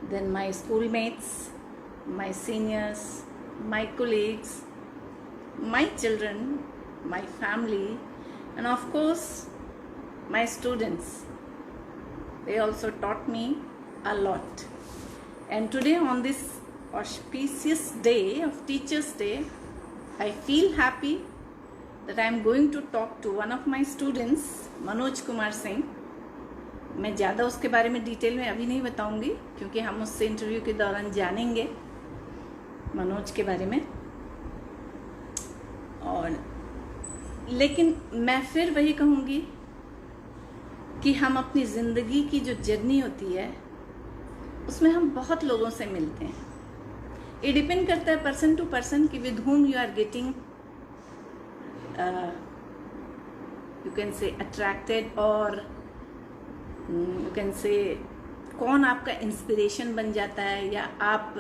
then my schoolmates, my seniors, my colleagues, my children, my family, and of course my students. They also taught me a lot. And today, on this auspicious day of Teachers' Day, I feel happy that I am going to talk to one of my students, Manoj Kumar Singh. मैं ज़्यादा उसके बारे में detail में अभी नहीं बताऊंगी क्योंकि हम उससे इंटरव्यू के दौरान जानेंगे मनोज के बारे में. और लेकिन मैं फिर वही कहूँगी कि हम अपनी ज़िंदगी की जो जर्नी होती है उसमें हम बहुत लोगों से मिलते हैं. ये डिपेंड करता है पर्सन टू पर्सन कि with whom you are getting you can say attracted or you can say कौन आपका इंस्पिरेशन बन जाता है या आप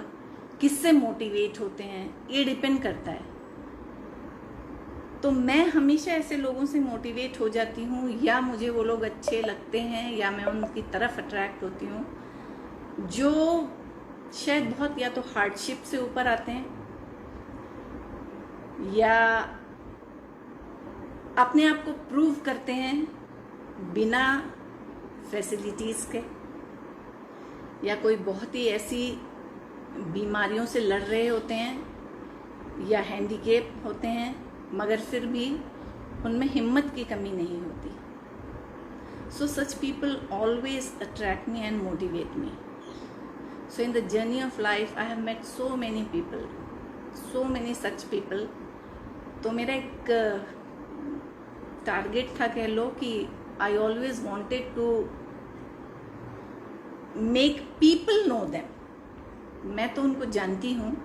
किससे मोटिवेट होते हैं, ये डिपेंड करता है. तो मैं हमेशा ऐसे लोगों से मोटिवेट हो जाती हूँ या मुझे वो लोग अच्छे लगते हैं या मैं उनकी तरफ अट्रैक्ट होती हूँ जो शायद बहुत या तो हार्डशिप से ऊपर आते हैं या अपने आप को प्रूव करते हैं बिना फैसिलिटीज़ के, या कोई बहुत ही ऐसी बीमारियों से लड़ रहे होते हैं या हैंडीकेप होते हैं मगर फिर भी उनमें हिम्मत की कमी नहीं होती. So such people always attract me and motivate me. So in the journey of life, I have met so many people, so many such people. तो मेरा एक टारगेट था कह लो कि I always wanted to make people know them. मैं तो उनको जानती हूँ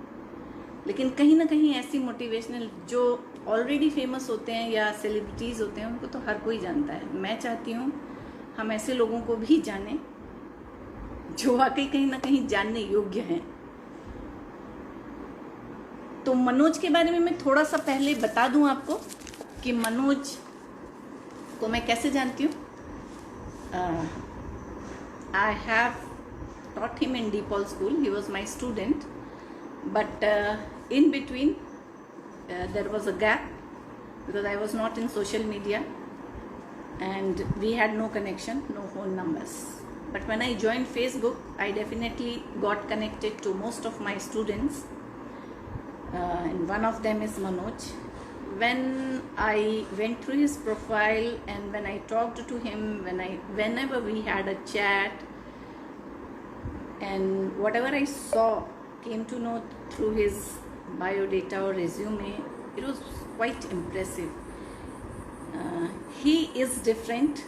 लेकिन कहीं ना कहीं ऐसी मोटिवेशनल जो ऑलरेडी फेमस होते हैं या सेलिब्रिटीज़ होते हैं उनको तो हर कोई जानता है. मैं चाहती हूँ हम ऐसे लोगों को भी जानें जो वाकई कहीं ना कहीं जानने योग्य हैं. तो मनोज के बारे में मैं थोड़ा सा पहले बता दूं आपको कि मनोज को मैं कैसे जानती हूँ. I have taught him in DePaul school. He was my student, but in between there was a gap because I was not in social media and we had no connection, no phone numbers. But when I joined Facebook, I definitely got connected to most of my students, and one of them is Manoj. When I went through his profile and when I talked to him, whenever we had a chat, and whatever I saw, came to know through his biodata or resume, it was quite impressive. He is different.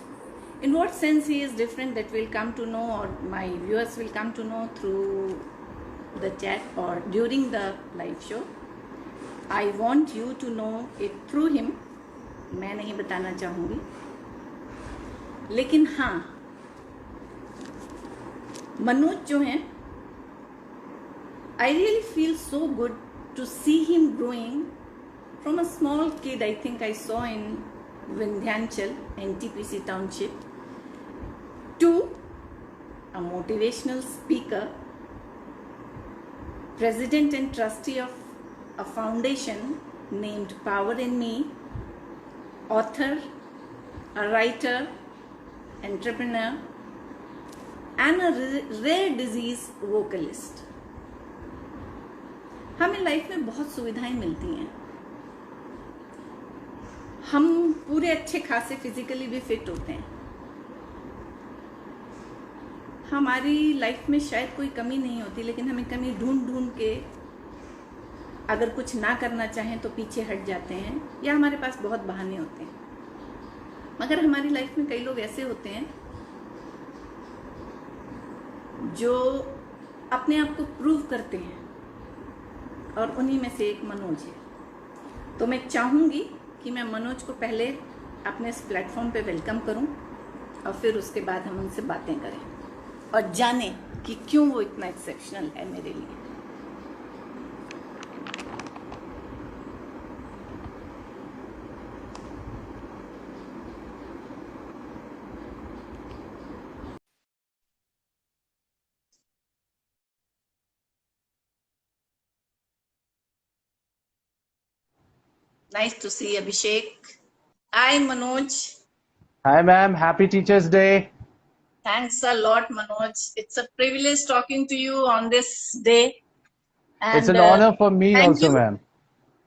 In what sense he is different, that will come to know, or my viewers will come to know through the chat or during the live show. I want you to know it through him. मैं नहीं बताना चाहूँगी, लेकिन हाँ मनोज जो हैं, I really feel so good to see him growing from a small kid. I think I saw in Vindhyanchal, NTPC township, to a motivational speaker, president and trustee of a foundation named Power in Me, author, a writer, entrepreneur, and a rare disease vocalist. हमें life में बहुत सुविधाएं मिलती हैं. हम पूरे अच्छे खासे फिजिकली भी फिट होते हैं. हमारी लाइफ में शायद कोई कमी नहीं होती, लेकिन हमें कमी ढूंढ ढूंढ के अगर कुछ ना करना चाहें तो पीछे हट जाते हैं या हमारे पास बहुत बहाने होते हैं. मगर हमारी लाइफ में कई लोग ऐसे होते हैं जो अपने आप को प्रूव करते हैं और उन्हीं में से एक मनोज है. तो मैं चाहूँगी कि मैं मनोज को पहले अपने इस प्लेटफॉर्म पे वेलकम करूं और फिर उसके बाद हम उनसे बातें करें और जानें कि क्यों वो इतना एक्सेप्शनल है मेरे लिए. Nice to see Abhishek. Hi Manoj. Hi, ma'am. Happy Teachers Day. Thanks a lot, Manoj. It's a privilege talking to you on this day. It's And an honor for me thank also, you. ma'am.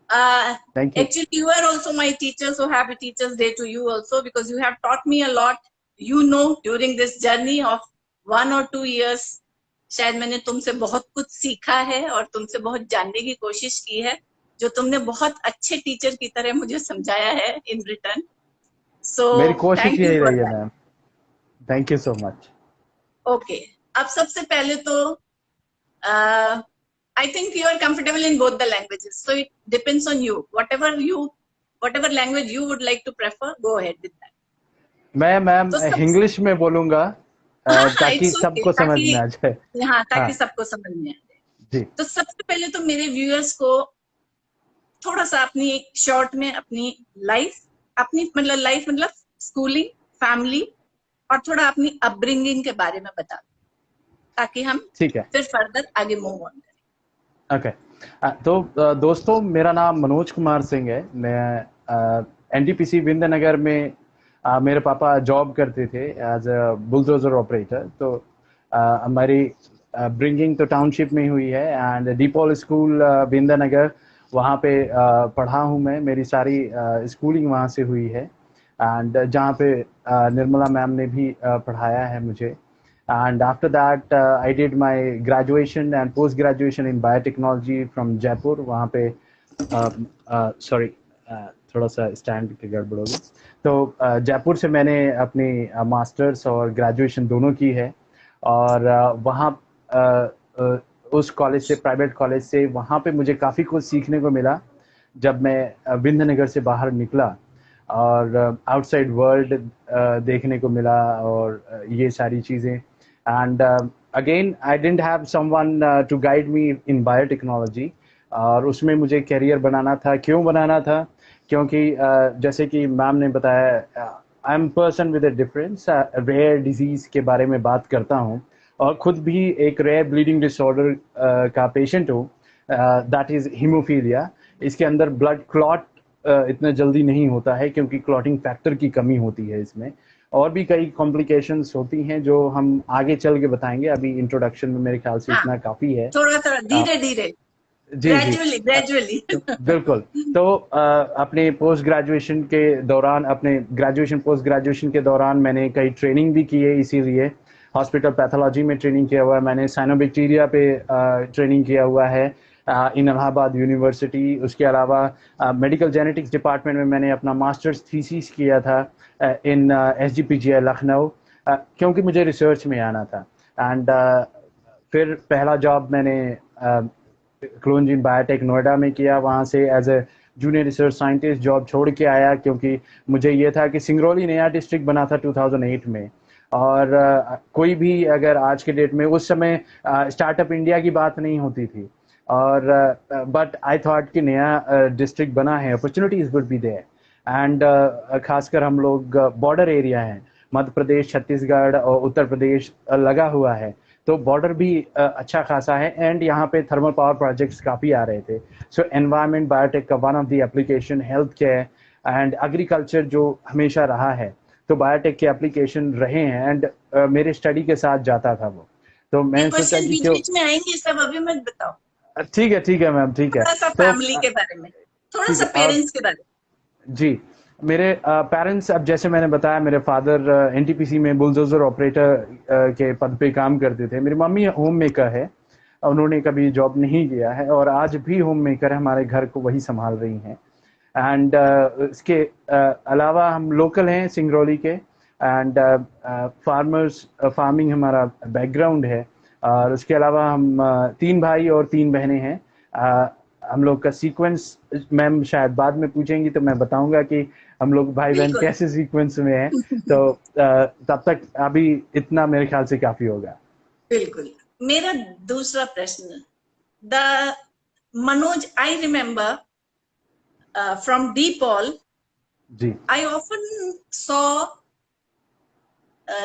Uh, Thank you. Actually, you are also my teacher, so happy Teachers Day to you also, because you have taught me a lot. During this journey of 1 or 2 years, शायद मैंने तुमसे बहुत कुछ सीखा है और तुमसे बहुत जानने की कोशिश की है, जो तुमने बहुत अच्छे टीचर की तरह मुझे समझाया है in return. So मेरी कोशिश thank you यही for रही है, that. Ma'am. Thank you so much. Okay. अब सबसे पहले तो I think you are comfortable in both the languages, so it depends on you. Whatever language you would like to prefer, go ahead with that. Ma'am तो सब English में बोलूंगा ताकि it's okay, सबको समझ में ताकि आ जाए. हाँ, ताकि हाँ सबको समझ में आ जाए. जी. तो सबसे पहले तो मेरे व्यूअर्स को थोड़ा सा अपनी एक शॉर्ट में अपनी लाइफ मतलब स्कूलिंग, फैमिली और थोड़ा अपनी अपब्रिंगिंग के बारे में बता दो, ताकि हम ठीक है. फिर फर्दर आगे मूव ऑन करें. ओके. तो दोस्तों, मेरा नाम मनोज कुमार सिंह है. मैं एनटीपीसी विंध्यनगर में मेरे पापा जॉब करते थे एज अ बुलडोजर ऑपरेटर. तो हमारी ब्रिंगिंग तो टाउनशिप में हुई है एंड डीपॉल स्कूल विंध्यनगर, वहाँ पे पढ़ा हूँ मैं. मेरी सारी स्कूलिंग वहाँ से हुई है एंड जहाँ पे निर्मला मैम ने भी पढ़ाया है मुझे. And after that, I did my graduation and post graduation in biotechnology from Jaipur. वहाँ पे सॉरी थोड़ा सा स्टैंड की गड़बड़ होगी. तो जयपुर से मैंने अपनी मास्टर्स और ग्रेजुएशन दोनों की है. और वहाँ उस कॉलेज से, प्राइवेट कॉलेज से, वहाँ पे मुझे काफ़ी कुछ सीखने को मिला जब मैं विंध्यनगर से बाहर निकला. और आउटसाइड वर्ल्ड देखने को मिला और ये सारी चीज़ें. And again I didn't have someone to guide me in biotechnology. और उसमें मुझे करियर बनाना था. क्यों बनाना था? क्योंकि जैसे कि मैम ने बताया, I am person with a difference. Rare disease के बारे में बात करता हूँ और खुद भी एक रेयर ब्लीडिंग डिसऑर्डर का पेशेंट हूँ, दैट इज़ हीमोफीलिया. इसके अंदर ब्लड क्लॉट इतना जल्दी नहीं होता है क्योंकि क्लॉटिंग फैक्टर की कमी होती है इसमें. और भी कई कॉम्प्लिकेशंस होती हैं जो हम आगे चल के बताएंगे. अभी इंट्रोडक्शन में मेरे ख्याल से हाँ, इतना काफ़ी है. थोड़ा थोड़ा धीरे धीरे, जी जी. ग्रेजुअली. बिल्कुल. तो अपने पोस्ट ग्रेजुएशन के दौरान, अपने ग्रेजुएशन पोस्ट ग्रेजुएशन के दौरान मैंने कई ट्रेनिंग भी की है. इसीलिए हॉस्पिटल पैथोलॉजी में ट्रेनिंग किया हुआ है मैंने. साइनोबैक्टीरिया पे ट्रेनिंग किया हुआ है इन इलाहाबाद यूनिवर्सिटी. उसके अलावा मेडिकल जेनेटिक्स डिपार्टमेंट में मैंने अपना मास्टर्स थीसिस किया था इन SGPGI लखनऊ, क्योंकि मुझे रिसर्च में आना था. एंड फिर पहला जॉब मैंने क्लोनजीन बायोटेक नोएडा में किया. वहाँ से as a junior research scientist job छोड़ के आया क्योंकि मुझे ये था कि सिंगरौली नया डिस्ट्रिक्ट बना था 2008 में. और कोई भी अगर आज के डेट में, उस समय स्टार्टअप इंडिया की बात नहीं होती थी. और बट आई थॉट कि नया डिस्ट्रिक्ट बना है, opportunities would be there. And खासकर हम लोग बॉर्डर एरिया हैं, मध्य प्रदेश, छत्तीसगढ़ और उत्तर प्रदेश लगा हुआ है. तो बॉर्डर भी अच्छा खासा है एंड यहाँ पे थर्मल पावर प्रोजेक्ट्स काफ़ी आ रहे थे. सो एनवायरनमेंट बायोटेक का one of the application health care and agriculture जो हमेशा रहा है, तो बायोटेक के एप्लीकेशन रहे हैं. एंड मेरे स्टडी के साथ जाता था वो. तो ये मैंने सोचा क्वेश्चन कि बीच क्यों. बीच में आएंगे, सब अभी मत बताओ. ठीक है मैम, ठीक है. थोड़ा सा तो फैमिली के बारे में, थोड़ा ठीक सा है. पेरेंट्स के बारे में. जी. मेरे पेरेंट्स, अब जैसे मैंने बताया, मेरे फादर एनटीपीसी में बुलडोजर ऑपरेटर के पद पे काम करते थे. मेरी मम्मी होम मेकर है, उन्होंने कभी जॉब नहीं किया है और आज भी होम मेकर है, हमारे घर को वही संभाल रही हैं. एंड इसके अलावा हम लोकल हैं सिंगरौली के. एंड फार्मिंग हमारा बैकग्राउंड है. और उसके अलावा हम 3 भाई और 3 बहनें हैं. हम लोग का सीक्वेंस मैम शायद बाद में पूछेंगी तो मैं बताऊंगा कि हम लोग भाई बहन बिल्कुल. कैसे सीक्वेंस में हैं. तो तब तक अभी इतना मेरे ख्याल से काफी होगा. बिल्कुल. मेरा दूसरा प्रश्न, the Manoj I remember from DePaul, जी. I often saw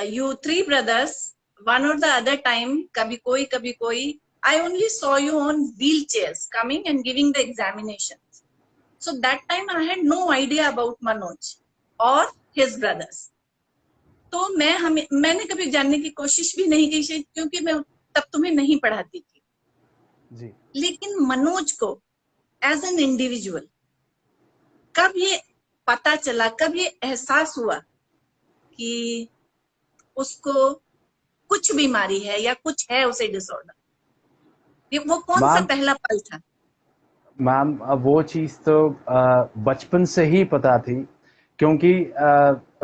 you 3 brothers, one or the other time, kabhi koi, I only saw you on wheelchairs coming and giving the examinations. So that time I had no idea about Manoj or his brothers. तो मैंने कभी जानने की कोशिश भी नहीं की शायद, क्योंकि मैं तब तुम्हें नहीं पढ़ाती थी। जी लेकिन मनोज को एज एन इंडिविजुअल कब ये पता चला, कब ये एहसास हुआ कि उसको कुछ बीमारी है या कुछ है उसे डिसऑर्डर? ये वो कौन सा मैम पहला पल था? मैम वो चीज़ तो बचपन से ही पता थी, क्योंकि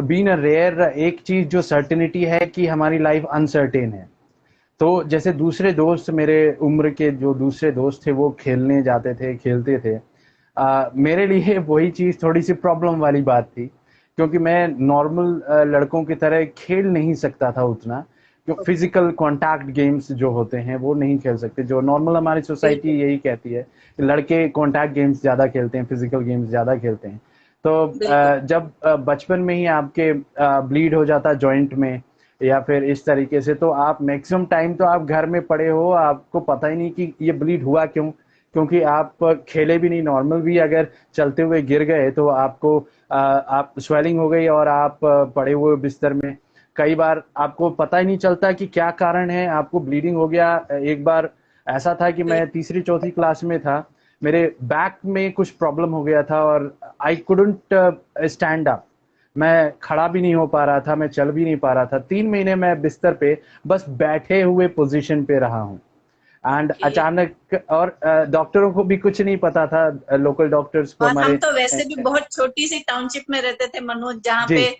बीइंग अ रेयर एक चीज़ जो सर्टेनिटी है कि हमारी लाइफ अनसर्टेन है। तो जैसे दूसरे दोस्त, मेरे उम्र के जो दूसरे दोस्त थे वो खेलने जाते थे, खेलते थे, मेरे लिए वही चीज़ थोड़ी सी प्रॉब्लम वाली बात थी, क्योंकि मैं नॉर्मल लड़कों की तरह खेल नहीं सकता था उतना, जो फिजिकल कांटेक्ट गेम्स जो होते हैं वो नहीं खेल सकते, जो नॉर्मल हमारी सोसाइटी बिल्कुल यही कहती है कि लड़के कांटेक्ट गेम्स ज़्यादा खेलते हैं, फिजिकल गेम्स ज़्यादा खेलते हैं। तो बिल्कुल। जब बचपन में ही आपके ब्लीड हो जाता जॉइंट में या फिर इस तरीके से, तो आप मैक्सिमम टाइम तो आप घर में पड़े हो, आपको पता ही नहीं कि ये ब्लीड हुआ क्यों, क्योंकि आप खेले भी नहीं, नॉर्मल भी अगर चलते हुए गिर गए तो आपको आप स्वेलिंग हो गई और आप पड़े हुए बिस्तर में, कई बार आपको पता ही नहीं चलता कि क्या कारण है, आपको ब्लीडिंग हो गया। एक बार ऐसा था कि मैं तीसरी चौथी क्लास में था, मेरे बैक में कुछ प्रॉब्लम हो गया था और आई कुडंट स्टैंड अप, मैं खड़ा भी नहीं हो पा रहा था, मैं चल भी नहीं पा रहा था। 3 महीने मैं बिस्तर पे बस बैठे हुए पोजीशन पे रहा हूँ। And okay. अचानक, और डॉक्टरों को भी कुछ नहीं पता था, लोकल डॉक्टर्स को और हम हमारे तो वैसे भी बहुत छोटी सी टाउनशिप में रहते थे मनोज, जहाँ जी पे,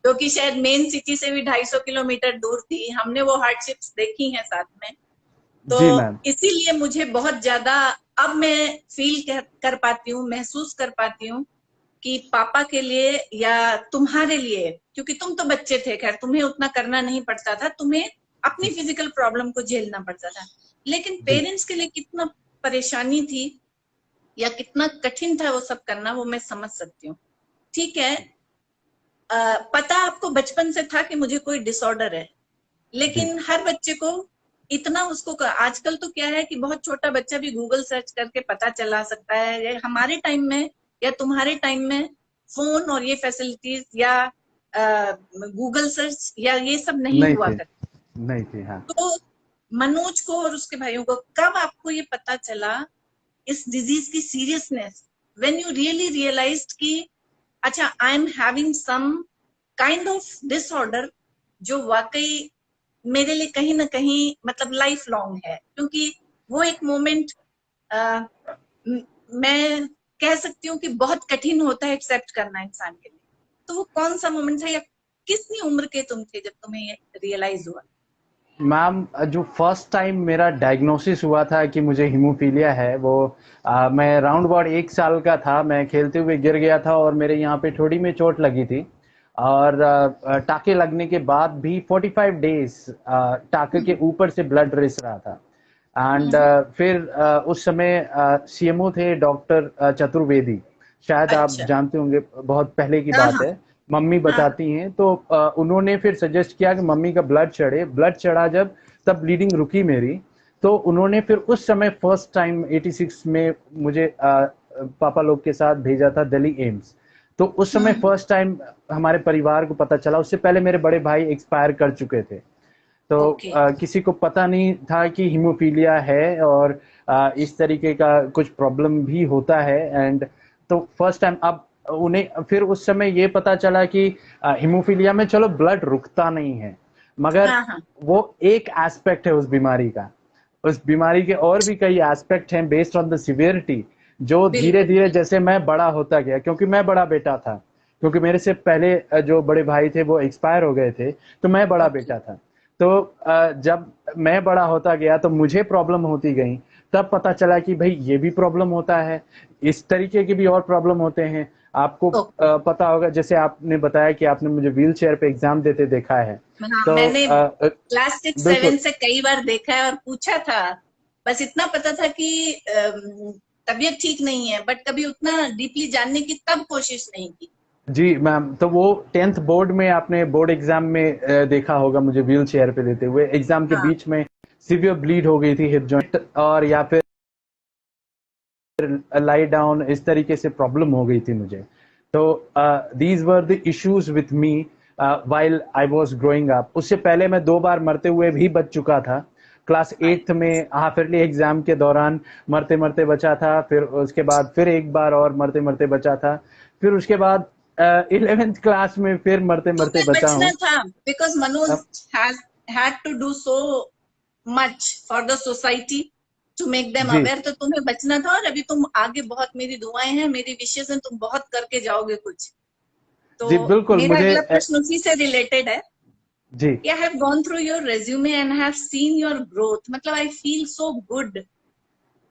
जो कि शायद मेन सिटी से भी 250 किलोमीटर दूर थी। हमने वो हार्डशिप्स देखी हैं साथ में। तो जी मैम इसीलिए मुझे बहुत ज्यादा अब मैं फील कर पाती हूँ, महसूस कर पाती हूँ कि पापा के लिए या तुम्हारे लिए, क्योंकि तुम तो बच्चे थे, खैर तुम्हें उतना करना नहीं पड़ता था, तुम्हें अपनी फिजिकल प्रॉब्लम को झेलना पड़ता था, लेकिन जी पेरेंट्स के लिए कितना परेशानी थी या कितना कठिन था वो सब करना, वो मैं समझ सकती हूँ। ठीक है। पता आपको बचपन से था कि मुझे कोई डिसऑर्डर है, जी लेकिन हर बच्चे को इतना उसको आजकल तो क्या है कि बहुत छोटा बच्चा भी गूगल सर्च करके पता चला सकता है। हमारे टाइम में या तुम्हारे टाइम में फोन और ये फैसिलिटीज या गूगल सर्च या ये सब नहीं नहीं हुआ थे, करता। नहीं थे, हाँ। तो मनोज को और उसके भाइयों को कब आपको ये पता चला इस डिजीज की seriousness, when you really realised कि अच्छा I am having some kind of disorder जो वाकई मेरे लिए कहीं ना कहीं मतलब लाइफ लॉन्ग है? क्योंकि वो एक मोमेंट मैं कह सकती हूँ कि बहुत कठिन होता है एक्सेप्ट करना इंसान के लिए। तो वो कौन सा मोमेंट था या कितनी उम्र के तुम थे जब तुम्हें ये रियलाइज हुआ? मैम जो फर्स्ट टाइम मेरा डायग्नोसिस हुआ था कि मुझे हीमोफीलिया है, वो मैं राउंड अबाउट 1 साल का था, मैं खेलते हुए गिर गया था और मेरे यहाँ पे ठोड़ी में चोट लगी थी, और टाके लगने के बाद भी 45 डेज टाके के ऊपर से ब्लड रिस रहा था। एंड हम्म। फिर उस समय सीएमओ थे डॉक्टर चतुर्वेदी, शायद आप अच्छा। जानते होंगे, बहुत पहले की हाँ बात हाँ है, मम्मी हाँ। बताती हैं। तो उन्होंने फिर सजेस्ट किया कि मम्मी का ब्लड चढ़े, ब्लड चढ़ा जब, तब ब्लीडिंग रुकी मेरी। तो उन्होंने फिर उस समय फर्स्ट टाइम 86 में मुझे पापा लोग के साथ भेजा था दिल्ली एम्स। तो उस समय हम्म। फर्स्ट टाइम हमारे परिवार को पता चला, उससे पहले मेरे बड़े भाई एक्सपायर कर चुके थे। तो ओके। किसी को पता नहीं था कि हीमोफीलिया है, और इस तरीके का कुछ प्रॉब्लम भी होता है। एंड तो फर्स्ट टाइम अब उन्हें फिर उस समय ये पता चला कि हीमोफीलिया में चलो ब्लड रुकता नहीं है, मगर हाँ हाँ। वो एक एस्पेक्ट है उस बीमारी का। उस बीमारी के और भी कई एस्पेक्ट हैं बेस्ड ऑन द सिवियरिटी, जो धीरे बिल्कुल धीरे बिल्कुल। जैसे मैं बड़ा होता गया, क्योंकि मैं बड़ा बेटा था, क्योंकि मेरे से पहले जो बड़े भाई थे वो एक्सपायर हो गए थे, तो मैं बड़ा ओके। बेटा था। तो जब मैं बड़ा होता गया तो मुझे प्रॉब्लम होती गई, तब पता चला कि भाई ये भी प्रॉब्लम होता है, इस तरीके के भी और प्रॉब्लम होते हैं। आपको ओके। पता होगा, जैसे आपने बताया कि आपने मुझे व्हील चेयर पे एग्जाम देते देखा है, हाँ, तो मैंने क्लास 6 7 बिल्कुल से कई बार देखा है और पूछा था। बस इतना पता था कि तबीयत ठीक नहीं है, बट कभी उतना डीपली जानने की तब कोशिश नहीं की। जी मैम। तो वो 10th बोर्ड में, आपने बोर्ड एग्जाम में देखा होगा मुझे व्हील चेयर पे देते हुए, एग्जाम के हाँ। बीच में सीवियर ब्लीड हो गई थी हिप जॉइंट, और या फिर लाई डाउन, इस तरीके से प्रॉब्लम हो गई थी मुझे। तो these were the issues with me while I was growing up. उससे पहले मैं 2 बार मरते हुए भी बच चुका था। क्लास 8th में हाफ ईयरली एग्जाम के दौरान मरते मरते बचा था, फिर उसके बाद फिर एक बार और मरते मरते बचा था, फिर उसके बाद 11th क्लास में फिर मरते मरते तुम्हें बचा बचना हूँ। था बिकॉज मनोज अब has had to do so much for the society to make them जी अवेयर, तो तुम्हें बचना था। और अभी तुम आगे बहुत, मेरी दुआएं हैं, मेरी विशेष हैं, तुम बहुत करके जाओगे कुछ। तो जी बिल्कुल मेरा मुझे अगला प्रश्न उसी से रिलेटेड है जी कि I have gone through your resume and have seen your growth. मतलब आई फील सो गुड,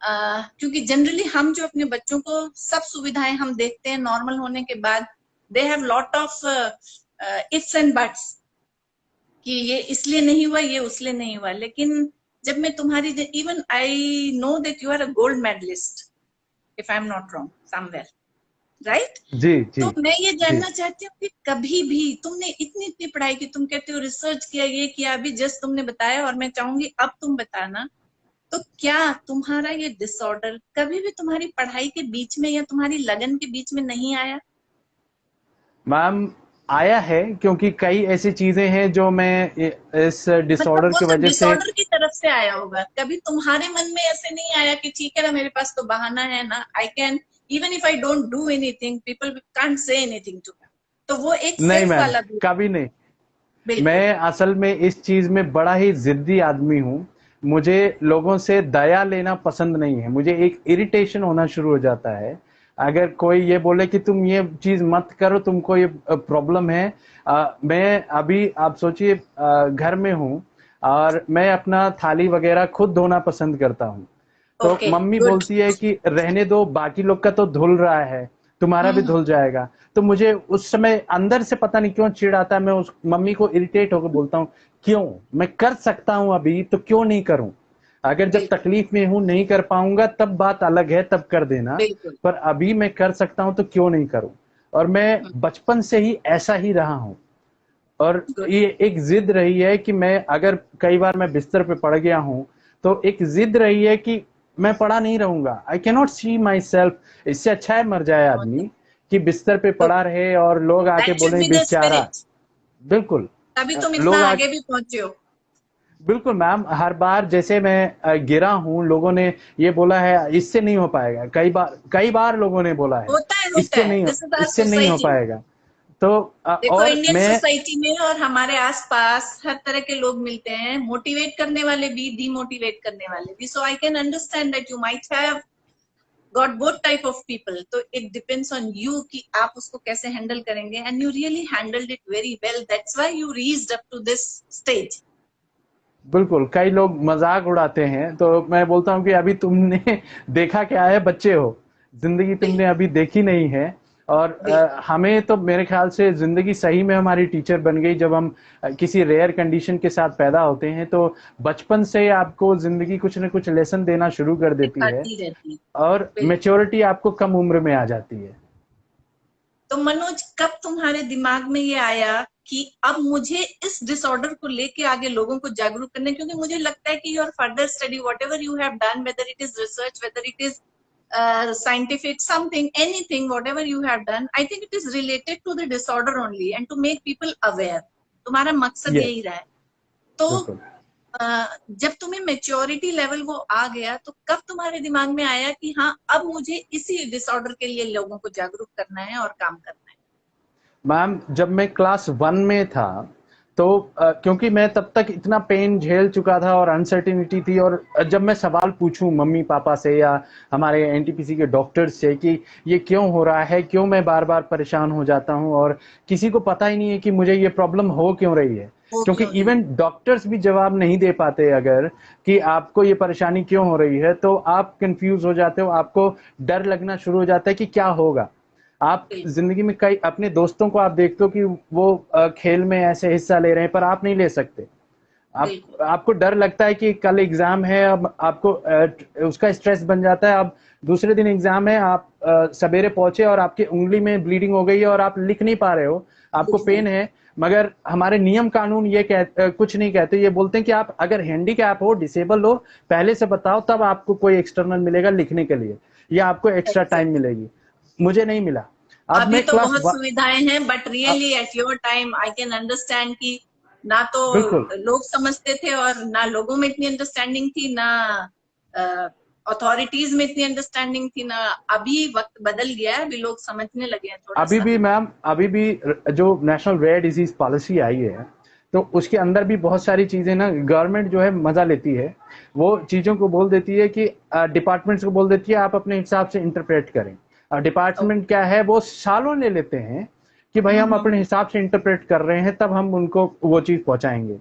क्योंकि जनरली हम जो अपने बच्चों को सब सुविधाएं हम देखते हैं नॉर्मल होने के बाद, they have lot of ifs and buts कि ये इसलिए नहीं हुआ, ये उसलिए नहीं हुआ। लेकिन जब मैं तुम्हारी, even I know that you are a gold medalist if I am not wrong somewhere, right? जी जी तो मैं ये जी जानना चाहती हूँ कि कभी भी तुमने इतनी इतनी पढ़ाई की, तुम कहते हो रिसर्च किया, ये किया, अभी जस्ट तुमने बताया, और मैं चाहूंगी अब तुम बताना, तो क्या तुम्हारा ये डिसऑर्डर कभी भी तुम्हारी पढ़ाई के बीच में या तुम्हारी लगन के बीच में नहीं आया? मैम आया है, क्योंकि कई ऐसी चीजें हैं जो मैं इस मतलब डिसऑर्डर वो की तो वजह से। डिसऑर्डर की तरफ से आया होगा, कभी तुम्हारे मन में ऐसे नहीं आया कि ठीक है ना, मेरे पास तो बहाना है ना, I can, even if I don't do anything people can't say anything to me. तो वो एक नहीं सेल्फ मैम, वाला भी। कभी नहीं। बिल्कुल। मैं असल में इस चीज में बड़ा ही जिद्दी आदमी हूँ। मुझे लोगों से दया लेना पसंद नहीं है, मुझे एक इरिटेशन होना शुरू हो जाता है अगर कोई ये बोले कि तुम ये चीज मत करो, तुमको ये प्रॉब्लम है। मैं अभी आप सोचिए घर में हूँ और मैं अपना थाली वगैरह खुद धोना पसंद करता हूँ। तो ओके, मम्मी गुड। बोलती है कि रहने दो, बाकी लोग का तो धुल रहा है, तुम्हारा भी हम्म। धुल जाएगा। तो मुझे उस समय अंदर से पता नहीं क्यों चिढ़ आता है, मैं उस मम्मी को इरिटेट होकर बोलता हूँ, क्यों, मैं कर सकता हूँ अभी तो क्यों नहीं करूं? अगर जब बिल्कुल तकलीफ में हूं, नहीं कर पाऊंगा, तब बात अलग है, तब कर देना। बिल्कुल। पर अभी मैं कर सकता हूं तो क्यों नहीं करूं? और मैं बचपन से ही ऐसा ही रहा हूं। और गुड। ये एक जिद रही है कि मैं, अगर कई बार मैं बिस्तर पे पड़ गया हूं, तो एक जिद रही है कि मैं पड़ा नहीं रहूंगा। I can not see myself. इससे अच्छा है मर जाए आदमी कि बिस्तर पे तो पड़ा रहे और लोग आके दैट शुड बोले बी द बेचारा। स्पिरिट, बिल्कुल। तभी तुम इतना लोग आगे भी पहुंचे हो। बिल्कुल मैम, हर बार जैसे मैं गिरा हूं, लोगों ने ये बोला है इससे नहीं हो पाएगा, कई बार लोगों ने बोला है होता इससे है, नहीं हो, दिस इज आवर इससे नहीं हो सोसाइटी। पाएगा। तो देखो और इंडियन मैं सोसाइटी में और हमारे आसपास हर तरह के लोग मिलते हैं, मोटिवेट करने वाले भी, डीमोटिवेट करने वाले भी। So I can understand that you might have got both type of people. तो इट डिपेंड्स ऑन यू कि आप उसको कैसे हैंडल करेंगे, and you really handled it very well, that's why you reached up to this stage. बिल्कुल, कई लोग मजाक उड़ाते हैं, तो मैं बोलता हूँ कि अभी तुमने देखा क्या है, बच्चे हो, जिंदगी तुमने बिल्कुल अभी देखी नहीं है। और बिल्कुल। हमें तो मेरे ख्याल से जिंदगी सही में हमारी टीचर बन गई जब हम किसी रेयर कंडीशन के साथ पैदा होते हैं। तो बचपन से आपको जिंदगी कुछ न कुछ लेसन देना शुरू कर देती है सिखाती रहती है। और बिल्कुल। मेच्योरिटी आपको कम उम्र में आ जाती है। तो मनोज, कब तुम्हारे दिमाग में ये आया कि अब मुझे इस डिसऑर्डर को लेके आगे लोगों को जागरूक करना है? क्योंकि मुझे लगता है कि your further study, what ever you have done, whether it is research, whether it is scientific something, anything, whatever you have done, I think it is related to the disorder only and to make people aware. तुम्हारा मकसद yes, यही रहा है। तो बिल्कुल। जब तुम्हें maturity level वो आ गया, तो कब तुम्हारे दिमाग में आया कि हाँ, अब मुझे इसी डिसऑर्डर के लिए लोगों को जागरूक करना है और काम करना है? मैम जब मैं क्लास 1 में था, तो क्योंकि मैं तब तक इतना पेन झेल चुका था और अनसर्टिनिटी थी, और जब मैं सवाल पूछूं मम्मी पापा से या हमारे एनटीपीसी के डॉक्टर्स से कि ये क्यों हो रहा है, क्यों मैं बार बार परेशान हो जाता हूं, और किसी को पता ही नहीं है कि मुझे ये प्रॉब्लम हो क्यों रही है। वो क्योंकि क्यों नहीं? इवन डॉक्टर्स भी जवाब नहीं दे पाते अगर कि आपको ये परेशानी क्यों हो रही है, तो आप कंफ्यूज हो जाते हो, आपको डर लगना शुरू हो जाता है कि क्या होगा। आप बिल्कुल जिंदगी में कई अपने दोस्तों को आप देखते हो कि वो खेल में ऐसे हिस्सा ले रहे हैं, पर आप नहीं ले सकते। आप बिल्कुल। आपको डर लगता है कि कल एग्जाम है, अब आपको उसका स्ट्रेस बन जाता है। अब दूसरे दिन एग्जाम है, आप सवेरे पहुंचे और आपकी उंगली में ब्लीडिंग हो गई है और आप लिख नहीं पा रहे हो, आपको कुछ नहीं। पेन है। मगर हमारे नियम कानून ये कुछ नहीं कहते, ये बोलते हैं कि आप अगर हैंडीकैप हो, डिसेबल हो, पहले से बताओ, तब आपको कोई एक्सटर्नल मिलेगा लिखने के लिए, या आपको एक्स्ट्रा टाइम एग्जैक्टली। मिलेगी। मुझे नहीं मिला। अब अभी मैं तो क्लास बहुत सुविधाएं हैं, but really at your time I can understand कि ना तो बिल्कुल। लोग समझते थे और ना लोगों में इतनी अंडरस्टैंडिंग थी, ना अथॉरिटीज में इतनी अंडरस्टैंडिंग थी, ना। अभी वक्त बदल गया है, अभी लोग समझने लगे हैं थोड़ा अभी सा। भी मैम, अभी भी जो नेशनल रेयर डिजीज पॉलिसी आई है, तो उसके अंदर भी बहुत सारी चीजें ना गवर्नमेंट जो है मजा लेती है, वो चीजों को बोल देती है कि डिपार्टमेंट्स को बोल देती है आप अपने हिसाब से इंटरप्रेट करें। और डिपार्टमेंट क्या है, वो सालों ले लेते हैं कि भाई हम अपने हम्म। हिसाब से इंटरप्रेट कर रहे हैं, तब हम उनको वो चीज पहुंचाएंगे।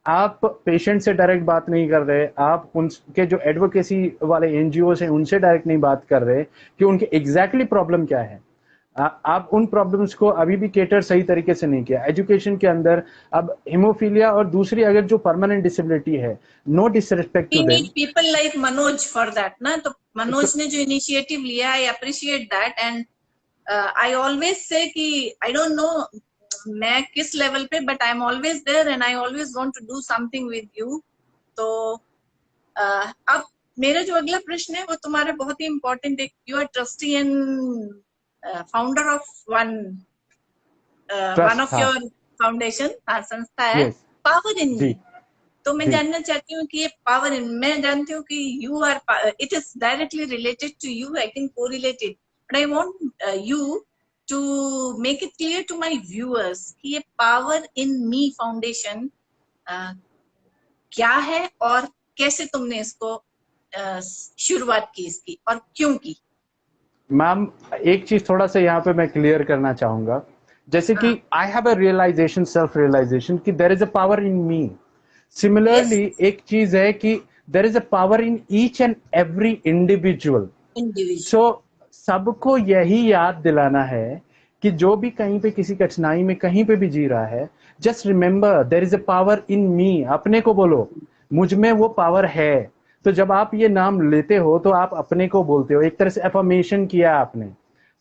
आप पेशेंट से डायरेक्ट बात नहीं कर रहे, आप उनके जो एडवोकेसी वाले एनजीओ हैं उनसे डायरेक्ट नहीं बात कर रहे कि उनके एग्जैक्टली प्रॉब्लम क्या है। आप उन प्रॉब्लम्स को अभी भी केटर सही तरीके से नहीं किया एजुकेशन के अंदर। अब हिमोफीलिया और दूसरी अगर जो परमानेंट डिसेबिलिटी है, no disrespect We too need them. people like Manoj for that, ना। तो तो मनोज ने जो इनिशिएटिव लिया, I appreciate that. And I always say that I don't know मैं किस लेवल पे, but I am always there and I always want to do something with you. तो अब मेरा जो अगला प्रश्न है वो तुम्हारा बहुत ही इम्पोर्टेंट है। You are trustee and founder of one one trust of हाँ। योर फाउंडेशन, संस्था है यस। पावर इन जी। मी। तो मैं जी। जानना चाहती हूँ कि ये पावर इन, मैं जानती हूँ कि you are, it is directly related to you, I think co related, but I want you to make it clear to my viewers कि ये पावर इन मी फाउंडेशन क्या है और कैसे तुमने इसको शुरुआत की इसकी, और क्यों की। मैम, एक चीज थोड़ा सा यहाँ पे मैं क्लियर करना चाहूंगा। जैसे कि हाँ। I have a realization, self realization कि there is a power in me. Yes. Similarly एक चीज है कि there is a power in each and every individual. Individual. So सबको यही याद दिलाना है कि जो भी कहीं पे किसी कठिनाई में कहीं पे भी जी रहा है, just remember there is a power in me. अपने को बोलो मुझ में वो पावर है। तो जब आप ये नाम लेते हो तो आप अपने को बोलते हो, एक तरह से एफर्मेशन किया आपने,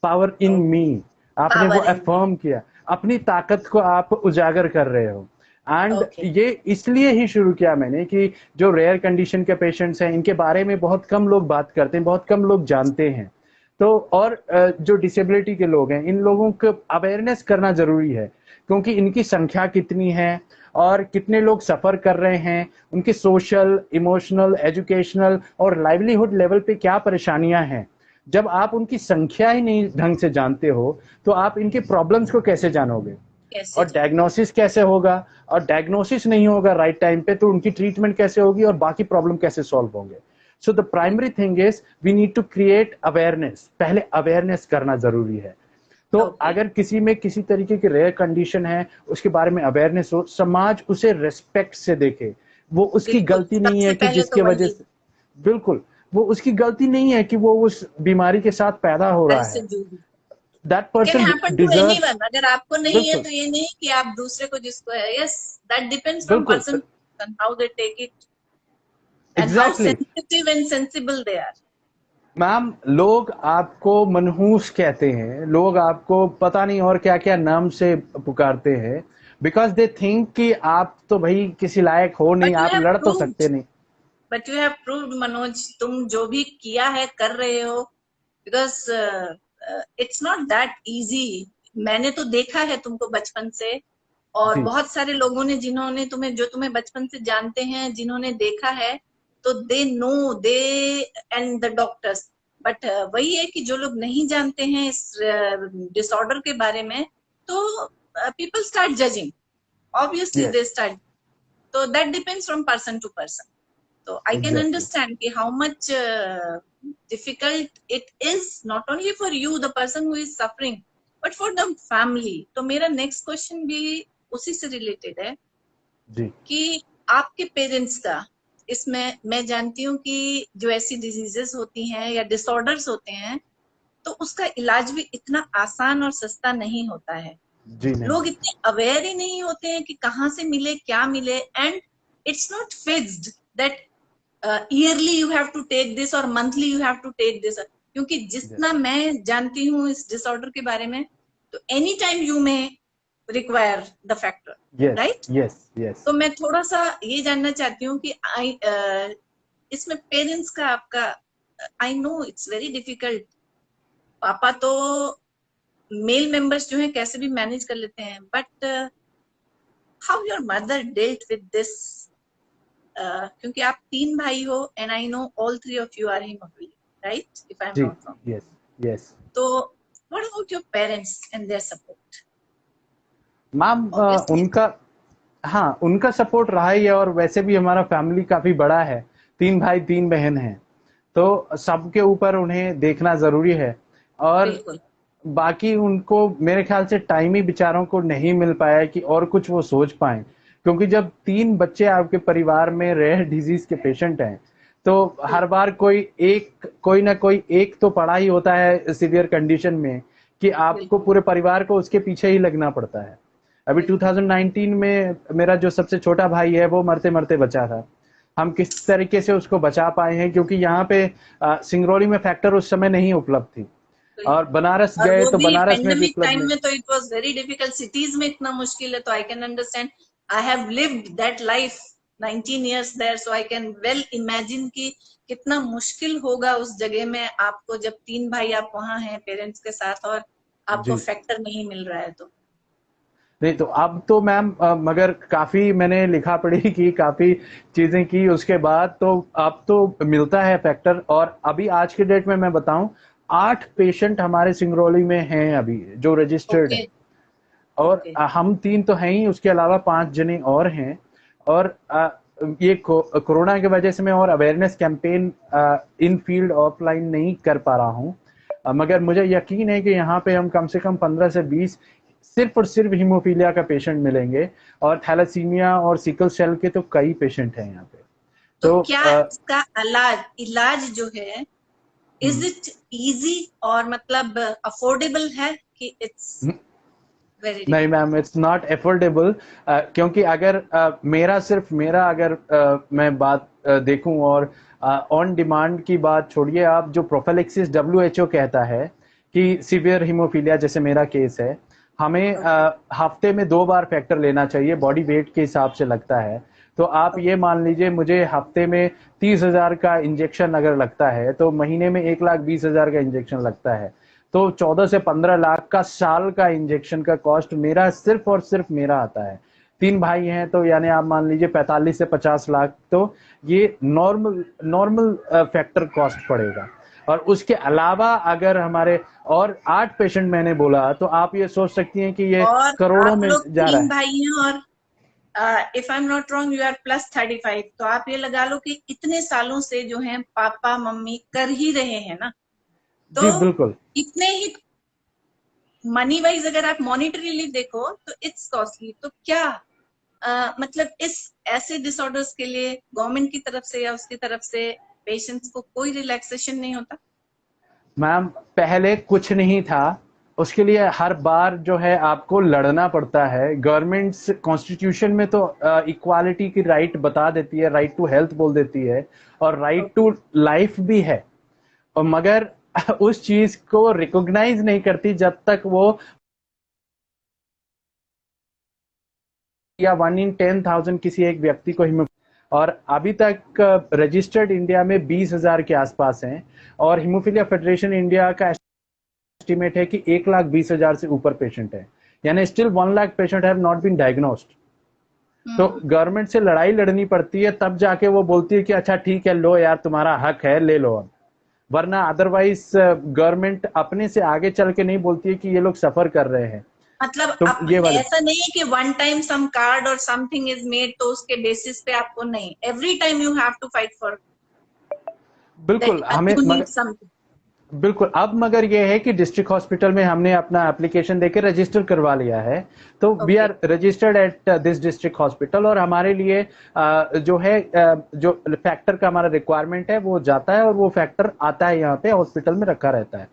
पावर इन मी। आपने वो पावर इन मी। एफर्म किया, अपनी ताकत को आप उजागर कर रहे हो। And okay. ये इसलिए ही शुरू किया मैंने कि जो रेयर कंडीशन के पेशेंट्स हैं इनके बारे में बहुत कम लोग बात करते हैं, बहुत कम लोग जानते हैं। तो और जो डिसेबिलिटी के लोग हैं इन लोगों को अवेयरनेस करना जरूरी है, क्योंकि इनकी संख्या कितनी है और कितने लोग सफर कर रहे हैं, उनके सोशल, इमोशनल, एजुकेशनल और लाइवलीहुड लेवल पे क्या परेशानियां हैं। जब आप उनकी संख्या ही नहीं ढंग से जानते हो तो आप इनके प्रॉब्लम्स को कैसे जानोगे, कैसे और जान। डायग्नोसिस कैसे होगा, और डायग्नोसिस नहीं होगा राइट टाइम पे तो उनकी ट्रीटमेंट कैसे होगी और बाकी प्रॉब्लम कैसे सॉल्व होंगे। So the primary thing is we need to create awareness. पहले अवेयरनेस करना जरूरी है। तो ओके। अगर किसी में किसी तरीके की रेयर कंडीशन है, उसके बारे में अवेयरनेस हो, समाज उसे रेस्पेक्ट से देखे। वो उसकी बिल्कुल, गलती नहीं सबसे है कि पहले तो जिसके वजह वही। से, बिल्कुल, वो उसकी गलती नहीं है कि वो उस बीमारी के साथ पैदा हो रहा से है। जूझ। That can person happen to deserve. Anyone, अगर आपको नहीं है बिल्कुल। तो ये नहीं कि आप दूसरे को जिसको है। यस, दैट डिपेंड्स फ्रॉम बिल्कुल। Person to person how they take it and how exactly exactly. Sensitive and sensible they are. Ma'am, लोग आपको मनहूस कहते हैं, लोग आपको पता नहीं और क्या क्या नाम से पुकारते हैं, बिकॉज दे थिंक कि आप तो भाई किसी लायक हो नहीं, बट यू आप हैव लड़ तो प्रूव्ड, सकते नहीं। But you have proved Manoj, तुम जो भी किया है कर रहे हो, because it's not that easy. मैंने तो देखा है तुमको बचपन से, और जी। बहुत सारे लोगों ने जिन्होंने तुम्हें, जो तुम्हें बचपन से जानते हैं, जिन्होंने देखा है, तो they know they and the doctors. But वही है कि जो लोग नहीं जानते हैं इस डिसऑर्डर के बारे में, तो people start judging, obviously yes. They start. तो that depends from person to person. So I can exactly. understand कि how much difficult it is, not only for you, the person who is suffering, but for the family. तो मेरा next question भी उसी से related है जी। कि आपके parents का, इसमें मैं जानती हूँ कि जो ऐसी डिजीजेस होती हैं या डिसऑर्डर्स होते हैं, तो उसका इलाज भी इतना आसान और सस्ता नहीं होता है। जी नहीं। लोग इतने अवेयर ही नहीं होते हैं कि कहाँ से मिले, क्या मिले। And it's not fixed that yearly you have to take this और monthly you have to take this, क्योंकि यस। जितना मैं जानती हूँ इस डिसऑर्डर के बारे में, तो एनी टाइम यू में require the factor, yes right? Yes yes. तो मैं थोड़ा सा ये जानना चाहती हूँ कि इसमें पेरेंट्स का आपका, I know it's very difficult, पापा तो मेल मेंबर्स जो हैं कैसे भी मैनेज कर लेते हैं, but how your mother dealt with this, क्योंकि आप 3 भाई हो and I know all 3 of you are haemophilia, right, if I am जी नॉट रॉन्ग। Yes yes. तो what about your parents and their support? Ma'am obviously. उनका, हाँ उनका support रहा ही है, और वैसे भी हमारा फैमिली काफी बड़ा है, 3 भाई 3 बहन हैं, तो सबके ऊपर उन्हें देखना जरूरी है। और बिल्कुल। बाकी उनको मेरे ख्याल से टाइम ही बेचारों को नहीं मिल पाया है कि और कुछ वो सोच पाए, क्योंकि जब 3 बच्चे आपके परिवार में रेयर डिजीज के पेशेंट हैं, तो हर बार कोई ना कोई एक तो पड़ा ही होता है सिवियर कंडीशन में, कि आपको बिल्कुल। पूरे परिवार को उसके पीछे ही लगना पड़ता है। अभी बिल्कुल। 2019 में मेरा जो सबसे छोटा भाई है वो मरते मरते बचा था। हम किस तरीके से उसको बचा पाए हैं, क्योंकि यहाँ पे सिंगरौली में फैक्टर उस समय नहीं उपलब्ध थी, और बिल्कुल। बनारस और गए वो तो भी बनारस में भी पेंडेमिक उपलब्ध टाइम नहीं। में, तो it was very difficult, cities में इतना मुश्किल है, तो I can understand, I have lived that life 19 years there, so I can well imagine कि कितना मुश्किल होगा उस जगह में आपको, जब 3 भाई आप वहां हैं पेरेंट्स के साथ और आपको जी फैक्टर नहीं मिल रहा है। तो नहीं, तो अब तो मैम मगर काफी मैंने लिखा पढ़ी की, काफी चीजें की उसके बाद, तो अब तो मिलता है फैक्टर। और अभी आज के डेट में मैं बताऊं, 8 पेशेंट हमारे सिंगरौली में हैं अभी जो रजिस्टर्ड ओके। है। और ओके। हम 3 तो हैं ही, उसके अलावा 5 जने और हैं। और ये कोरोना की वजह से मैं और awareness campaign in field offline नहीं कर पा रहा हूँ, मगर मुझे यकीन है कि यहाँ पे हम कम से कम 15 से 20 सिर्फ और सिर्फ हीमोफीलिया का पेशेंट मिलेंगे, और थैलेसीमिया और सिकल सेल के तो कई पेशेंट हैं यहाँ पे। तो तो क्या इसका इलाज इलाज जो है, इज इट इजी और मतलब अफोर्डेबल है कि इट्स वेरी नहीं difficult? Ma'am, it's not affordable, क्योंकि अगर मेरा अगर मैं बात देखूं, और ऑन डिमांड की बात छोड़िए आप, जो प्रोफिलैक्सिस डब्ल्यूएचओ कहता है कि सीवियर हीमोफीलिया जैसे मेरा केस है, हमें ओके। हफ्ते में 2 बार फैक्टर लेना चाहिए, बॉडी वेट के हिसाब से लगता है। तो आप ये ओके। मान लीजिए, मुझे हफ्ते में 30,000 का इंजेक्शन अगर लगता है, तो महीने में 1,20,000 का इंजेक्शन लगता है। तो 14 से 15 लाख का साल का इंजेक्शन का कॉस्ट मेरा, सिर्फ और सिर्फ मेरा आता है। 3 भाई हैं, तो यानी आप मान लीजिए 45 से 50 लाख, तो ये नॉर्मल नॉर्मल फैक्टर कॉस्ट पड़ेगा। और उसके अलावा अगर हमारे और 8 पेशेंट मैंने बोला, तो आप ये सोच सकती हैं कि ये और करोड़ों आप में लोग जा रहा 3 है। भाई हैं, और if I am not wrong you are plus 35, तो आप ये लगा लो कि इतने सालों से जो है पापा मम्मी कर ही रहे हैं ना, तो जी बिल्कुल। इतने ही मनी वाइज अगर आप मॉनिटरीली देखो तो इट्स कॉस्टली। तो क्या मतलब इस ऐसे डिसऑर्डर्स के लिए गवर्नमेंट की तरफ से या उसकी तरफ से पेशेंट्स को कोई रिलैक्सेशन नहीं होता? मैम पहले कुछ नहीं था, उसके लिए हर बार जो है आपको लड़ना पड़ता है। गवर्नमेंट्स कॉन्स्टिट्यूशन में तो इक्वालिटी की राइट बता देती है, राइट टू हेल्थ बोल देती है, और राइट टू लाइफ भी है, और मगर उस चीज को रिकॉग्नाइज नहीं करती जब तक वो, या 1 in 10,000 किसी एक व्यक्ति को और अभी तक रजिस्टर्ड इंडिया में 20,000 के आसपास हैं, और हीमोफीलिया फेडरेशन इंडिया का एस्टिमेट है कि 1,20,000 से ऊपर पेशेंट है, यानी still 1 lakh patient have not been diagnosed. तो गवर्नमेंट से लड़ाई लड़नी पड़ती है, तब जाके वो बोलती है कि अच्छा ठीक है, लो यार तुम्हारा हक है, ले लो अब। वरना अदरवाइज गवर्नमेंट अपने से आगे चल के नहीं बोलती है कि ये लोग सफर कर रहे हैं। मतलब तो अब ये वाली, ऐसा नहीं है कि वन टाइम सम कार्ड और समथिंग इज मेड तो उसके बेसिस पे आपको, नहीं, every time you have to fight for बिल्कुल दैट, हमें यू नीड मगर, समथिंग। बिल्कुल अब मगर ये है कि डिस्ट्रिक्ट हॉस्पिटल में हमने अपना एप्लीकेशन देके रजिस्टर करवा लिया है, तो we okay. Are registered at this district hospital, और हमारे लिए जो है जो फैक्टर का हमारा रिक्वायरमेंट है वो जाता है, और वो फैक्टर आता है यहाँ पे हॉस्पिटल में रखा रहता है।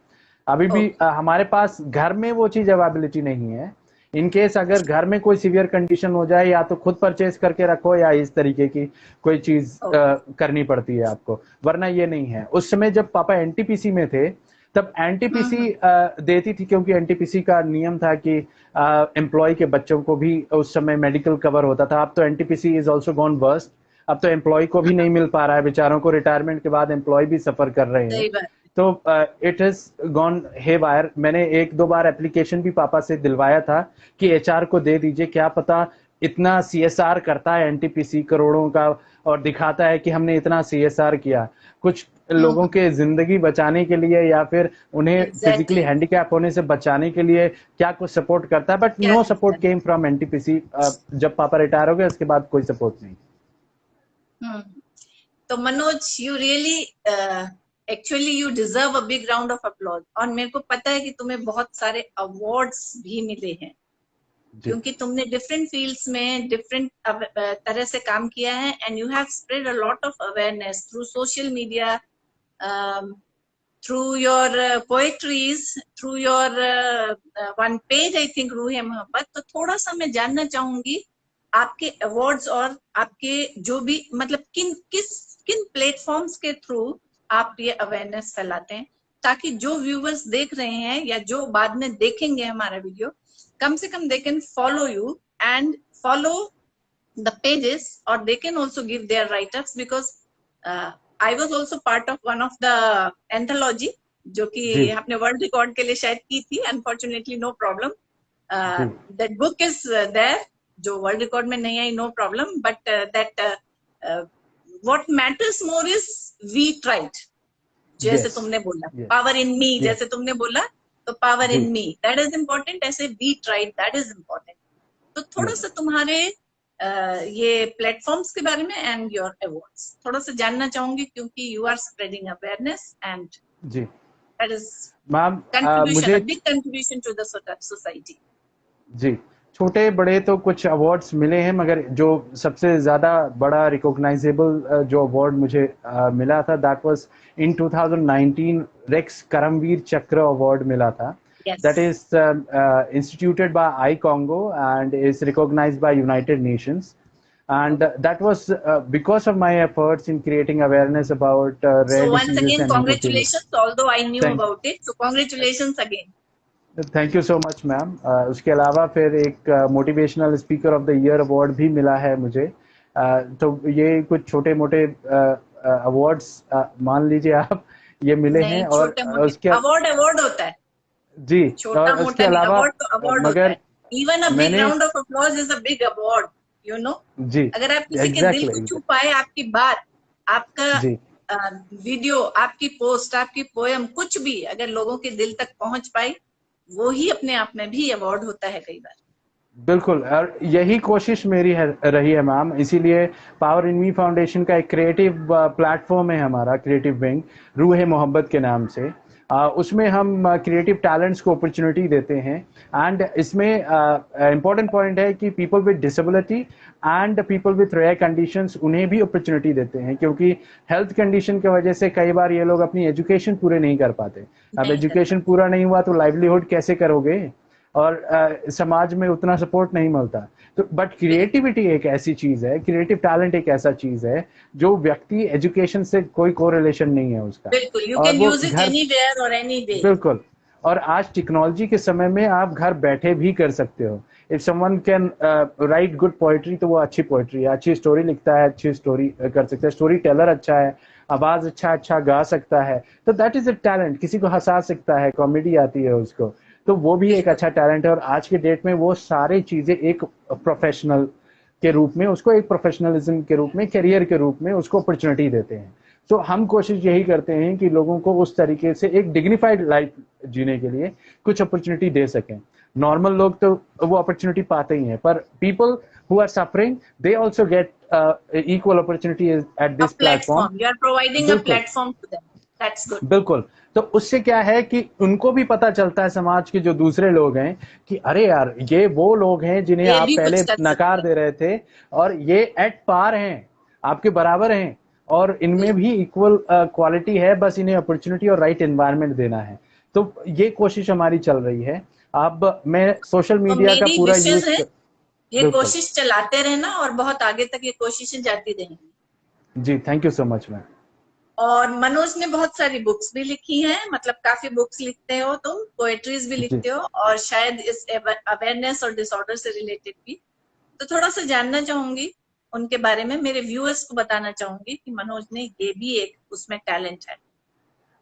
अभी भी ओके। हमारे पास घर में वो चीज अवेलेबिलिटी नहीं है। इन केस अगर घर में कोई सीवियर कंडीशन हो जाए, या तो खुद परचेज करके रखो, या इस तरीके की कोई चीज ओके। करनी पड़ती है आपको, वरना ये नहीं है। उस समय जब पापा एनटीपीसी में थे, तब एनटीपीसी हम्म। देती थी, क्योंकि एनटीपीसी का नियम था कि एम्प्लॉय के बच्चों को भी उस समय मेडिकल कवर होता था। अब तो NTPC is also gone worst. अब तो एम्प्लॉय को भी नहीं मिल पा रहा है बेचारों को, रिटायरमेंट के बाद एम्प्लॉय भी सफर कर रहे हैं। सही बात। तो it is gone haywire. मैंने एक दो बार एप्लीकेशन भी पापा से दिलवाया था कि एचआर को दे दीजिए, क्या पता इतना सीएसआर करता है एनटीपीसी करोड़ों का, और दिखाता है कि हमने इतना सीएसआर किया कुछ लोगों के जिंदगी बचाने के लिए, या फिर उन्हें फिजिकली एग्जैक्टली। हैंडीकैप होने से बचाने के लिए क्या कुछ सपोर्ट करता है। बट क्या नो करता सपोर्ट है। Came from NTPC. जब पापा रिटायर हो गए उसके बाद कोई सपोर्ट नहीं। हम्म। तो Manoj, you really actually you deserve a big round of applause. और मेरे को पता है कि तुम्हें बहुत सारे अवार्ड्स भी मिले हैं, जी क्योंकि तुमने डिफरेंट फील्ड्स में डिफरेंट तरह से काम किया है, and you have spread a lot of awareness through social media, through your poetries, through your one page, I think, रूह है मोहब्बत। तो थोड़ा सा मैं जानना चाहूंगी आपके अवार्ड्स, और आपके जो भी मतलब किन प्लेटफॉर्म्स के थ्रू आप ये अवेयरनेस फैलाते हैं, ताकि जो व्यूवर्स देख रहे हैं या जो बाद में देखेंगे हमारा वीडियो, कम से कम they can follow you and follow the pages, or they can also give their write-ups, because I was also part of one of the anthology जो कि जी आपने वर्ल्ड रिकॉर्ड के लिए शायद की थी। अनफॉर्चुनेटली नो प्रॉब्लम, जी दैट बुक इज देयर, जो वर्ल्ड रिकॉर्ड में नहीं आई, no problem, but that what matters more is we tried. जैसे यस तुमने बोला yes power in me, yes जैसे तुमने बोला, तो पावर जी in me that is important, ऐसे we tried that is important. तो थोड़ा यस सा तुम्हारे ये प्लेटफॉर्म्स के बारे में एंड योर अवार्ड्स थोड़ा सा जानना चाहूंगी, क्योंकि you are spreading awareness and जी that is ma'am contribution, a मुझे big contribution to the society. जी छोटे बड़े तो कुछ अवार्ड्स मिले हैं, मगर जो सबसे ज्यादा बड़ा रिकॉग्नाइजेबल जो अवार्ड मुझे मिला था, that was in 2019 REX Karmaveer Chakra award मिला था। Yes. That is instituted by iCongo and is recognised by United Nations, and that was because of my efforts in creating awareness about so rare once diseases again and hemophilia. Congratulation, although I knew Thank about it, so congratulation again. Thank you so much ma'am. उसके अलावा फिर एक motivational speaker of the year award भी मिला है मुझे। तो ये कुछ छोटे मोटे अवार्ड्स मान लीजिए आप, ये मिले हैं। नहीं, और छोटे मोटे उसके अवार्ड अवार्ड होता है, जी छोटा और उसके मोटा नहीं, अलावा अवार्ड तो अवार्ड होता मगर है। इवन अ बिग मैंने round of applause is a big award, you know. जी अगर आप किसी के दिल को एग्जैक्टली छू पाए, आपकी बात, आपका जी वीडियो, आपकी पोस्ट, आपकी पोयम, कुछ भी अगर लोगों के दिल तक पहुंच पाई, वो ही अपने आप में भी अवार्ड होता है कई बार। बिल्कुल। और यही कोशिश मेरी है रही है मैम, इसीलिए पावर इन मी फाउंडेशन का एक क्रिएटिव प्लेटफॉर्म है हमारा, क्रिएटिव विंग, रूह मोहब्बत के नाम से। उसमें हम क्रिएटिव टैलेंट्स को अपॉर्चुनिटी देते हैं। एंड इसमें इम्पोर्टेंट पॉइंट है कि people with disability and people with rare conditions, उन्हें भी अपॉर्चुनिटी देते हैं, क्योंकि हेल्थ कंडीशन की वजह से कई बार ये लोग अपनी एजुकेशन पूरे नहीं कर पाते। अब नहीं कर एजुकेशन पाते। पूरा नहीं हुआ तो लाइवलीहुड कैसे करोगे, और समाज में उतना सपोर्ट नहीं मिलता। तो बट बिल्कुल क्रिएटिविटी एक ऐसी चीज है, क्रिएटिव टैलेंट एक ऐसा चीज है जो व्यक्ति एजुकेशन से कोई कोरिलेशन नहीं है उसका, बिल्कुल, यू और कैन वो यूज इट घर एनी वेयर और एनी डे। बिल्कुल। और आज टेक्नोलॉजी के समय में आप घर बैठे भी कर सकते हो। If someone can write good poetry, तो वो अच्छी पोएट्री है, अच्छी स्टोरी लिखता है, अच्छी स्टोरी कर सकता है, स्टोरी टेलर अच्छा है, आवाज अच्छा गा सकता है, तो दैट इज अ टैलेंट। किसी को हंसा सकता है, कॉमेडी आती है उसको, तो वो भी एक बिल्कुल अच्छा टैलेंट है। और आज के डेट में वो सारी चीजें एक प्रोफेशनल के रूप में, उसको एक प्रोफेशनलिज्म के रूप में, करियर के रूप में उसको अपॉर्चुनिटी देते हैं। तो हम कोशिश यही करते हैं कि लोगों को उस तरीके से एक डिग्निफाइड लाइफ जीने के लिए कुछ अपॉर्चुनिटी दे सकें। नॉर्मल लोग तो वो अपॉर्चुनिटी पाते ही हैं, पर people who are suffering, they also get equal opportunity at a this platform. Platform, you are providing a बिल्कुल platform to them, that's good. बिल्कुल। तो उससे क्या है कि उनको भी पता चलता है, समाज के जो दूसरे लोग हैं, कि अरे यार ये वो लोग हैं जिन्हें ये आप भी पहले कुछ कर सकते नकार हैं। दे रहे थे, और ये एट पार हैं, आपके बराबर हैं, और इनमें बिल्कुल। भी इक्वल क्वालिटी है, बस इन्हें अपॉर्चुनिटी और राइट एनवायरनमेंट देना है। तो ये कोशिश हमारी चल रही है। अब मैं सोशल तो मीडिया का मेरी पूरा विशेष यूज है, ये बिल्कुल कोशिश चलाते रहना, और बहुत आगे तक ये कोशिशें जाती रहेंगी। जी, thank you so much ma'am. और मनोज ने बहुत सारी बुक्स भी लिखी हैं, मतलब काफी बुक्स लिखते हो तुम, पोएट्रीज भी जी लिखते हो, और शायद इस अवेयरनेस और डिसऑर्डर से रिलेटेड भी। तो थोड़ा सा जानना चाहूंगी उनके बारे में, मेरे व्यूअर्स को बताना चाहूंगी कि मनोज ने ये भी एक उसमें टैलेंट है।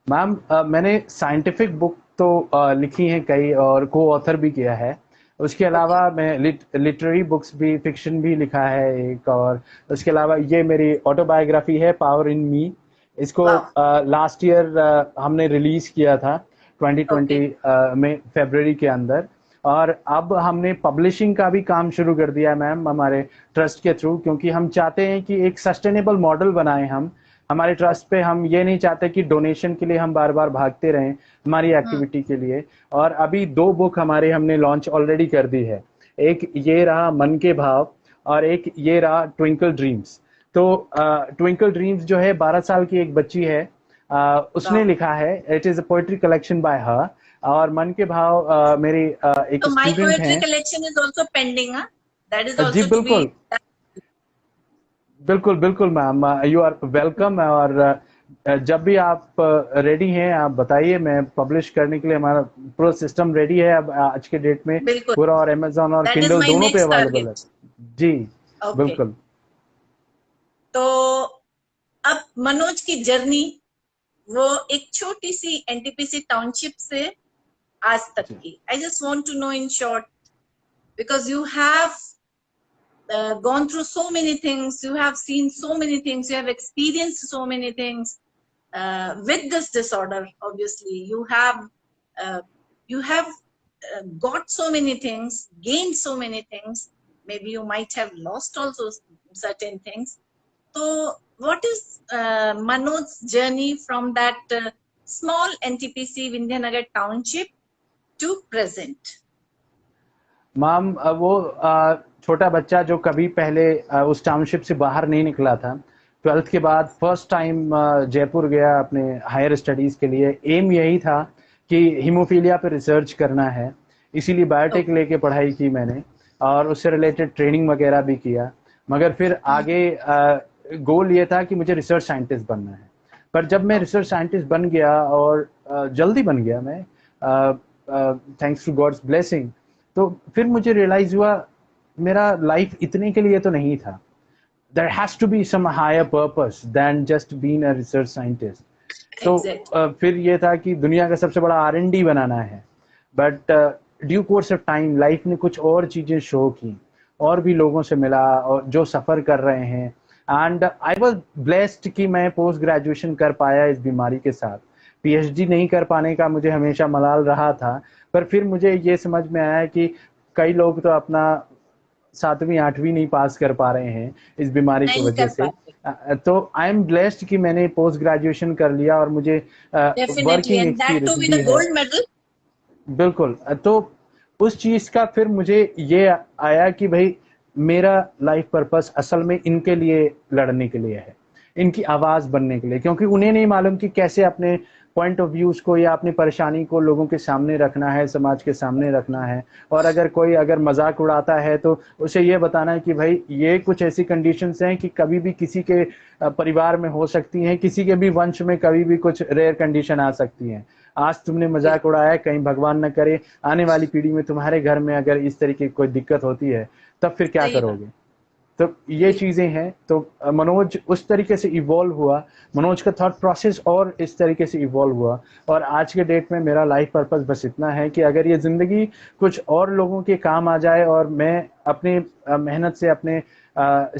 मैम, मैंने साइंटिफिक बुक तो लिखी हैं कई, और को ऑथर भी किया है। उसके ओके। अलावा मैं लिटरेरी बुक्स भी, फिक्शन भी लिखा है एक। और उसके अलावा ये मेरी ऑटोबायोग्राफी है, पावर इन मी। इसको वाह। लास्ट ईयर हमने रिलीज किया था, ओके। 2020 में, फरवरी के अंदर। और अब हमने पब्लिशिंग का भी काम शुरू कर दिया है मैम, हमारे ट्रस्ट के थ्रू, क्योंकि हम चाहते हैं कि एक सस्टेनेबल मॉडल बनाएं हम हमारे ट्रस्ट पे। हम ये नहीं चाहते कि डोनेशन के लिए हम बार बार भागते रहें हमारी हम्म। एक्टिविटी के लिए। और अभी 2 बुक हमारे हमने लॉन्च ऑलरेडी कर दी है। एक ये रहा मन के भाव, और एक ये रहा ट्विंकल ड्रीम्स। तो ट्विंकल ड्रीम्स जो है 12 साल की एक बच्ची है, उसने वाह। लिखा है। It is a poetry collection by her. और मन के भाव मेरी एक तो माय स्टूडेंट पोएट्री हैं। Collection is also pending, that is जी आल्सो टू बी। बिल्कुल, बिल्कुल बिल्कुल मैम, यू आर वेलकम। और जब भी आप रेडी हैं आप बताइए, मैं पब्लिश करने के लिए, हमारा पूरा सिस्टम रेडी है अब आज के डेट में बिल्कुल, पूरा। और अमेजोन और दैट इज किंडल माय दोनों पे नेक्स्ट अवेलेबल है। टारगेट। जी ओके। बिल्कुल। तो अब मनोज की जर्नी, वो एक छोटी सी एनटीपीसी टाउनशिप से आज तक जी की, I just want to know in short, because you have gone through so many things, you have seen so many things, you have experienced so many things with this disorder. Obviously, uh, you have got so many things, gained so many things. Maybe you might have lost also certain things. So, what is Manoj's journey from that small NTPC Vindhyanagar township to present? Ma'am, वो छोटा बच्चा जो कभी पहले उस township से बाहर नहीं निकला था, 12th के बाद फर्स्ट टाइम जयपुर गया अपने हायर स्टडीज के लिए। एम यही था कि हीमोफीलिया पे रिसर्च करना है, इसीलिए बायोटेक Okay. लेके पढ़ाई की मैंने, और उससे रिलेटेड ट्रेनिंग वगैरह भी किया। मगर फिर आगे गोल ये था कि मुझे रिसर्च साइंटिस्ट बनना है। पर जब मैं Okay. रिसर्च साइंटिस्ट बन गया, और जल्दी बन गया मैं, थैंक्स टू गॉड्स ब्लेसिंग, तो फिर मुझे रियलाइज हुआ मेरा लाइफ इतने के लिए तो नहीं था। There has to be some higher purpose than just being a research scientist. तो Exactly. फिर ये था कि दुनिया का सबसे बड़ा R&D बनाना है। But due course of time life ने कुछ और चीजें शो की, और भी लोगों से मिला और जो सफर कर रहे हैं। एंड आई वाज ब्लेस्ड कि मैं पोस्ट ग्रेजुएशन कर पाया इस बीमारी के साथ। पीएचडी नहीं कर पाने का मुझे हमेशा मलाल रहा था, पर फिर मुझे ये समझ में आया कि कई लोग तो अपना 7वीं 8वीं नहीं पास कर पा रहे हैं इस बीमारी की नहीं वजह कर से। पाते। तो आई एम ब्लेस्ड कि मैंने पोस्ट ग्रेजुएशन कर लिया, और मुझे Definitely, working and that too experience with भी a है। gold medal. बिल्कुल। तो उस चीज का फिर मुझे ये आया कि भाई मेरा लाइफ पर्पस असल में इनके लिए लड़ने के लिए है, इनकी आवाज बनने के लिए, क्योंकि उन्हें नहीं मालूम कि कैसे अपने पॉइंट ऑफ व्यूज को या अपनी परेशानी को लोगों के सामने रखना है, समाज के सामने रखना है। और अगर मजाक उड़ाता है तो उसे ये बताना है कि भाई ये कुछ ऐसी कंडीशंस हैं कि कभी भी किसी के परिवार में हो सकती हैं, किसी के भी वंश में कभी भी कुछ रेयर कंडीशन आ सकती हैं। आज तुमने मजाक उड़ाया, कहीं भगवान न करे आने वाली पीढ़ी में तुम्हारे घर में अगर इस तरीके की कोई दिक्कत होती है, तब फिर क्या सही बात। करोगे। तो ये बिल्कुल। चीजें हैं। तो मनोज उस तरीके से इवॉल्व हुआ, मनोज का थॉट प्रोसेस और इस तरीके से इवॉल्व हुआ। और आज के डेट में मेरा लाइफ पर्पस बस इतना है कि अगर ये जिंदगी कुछ और लोगों के काम आ जाए, और मैं अपने मेहनत से, अपने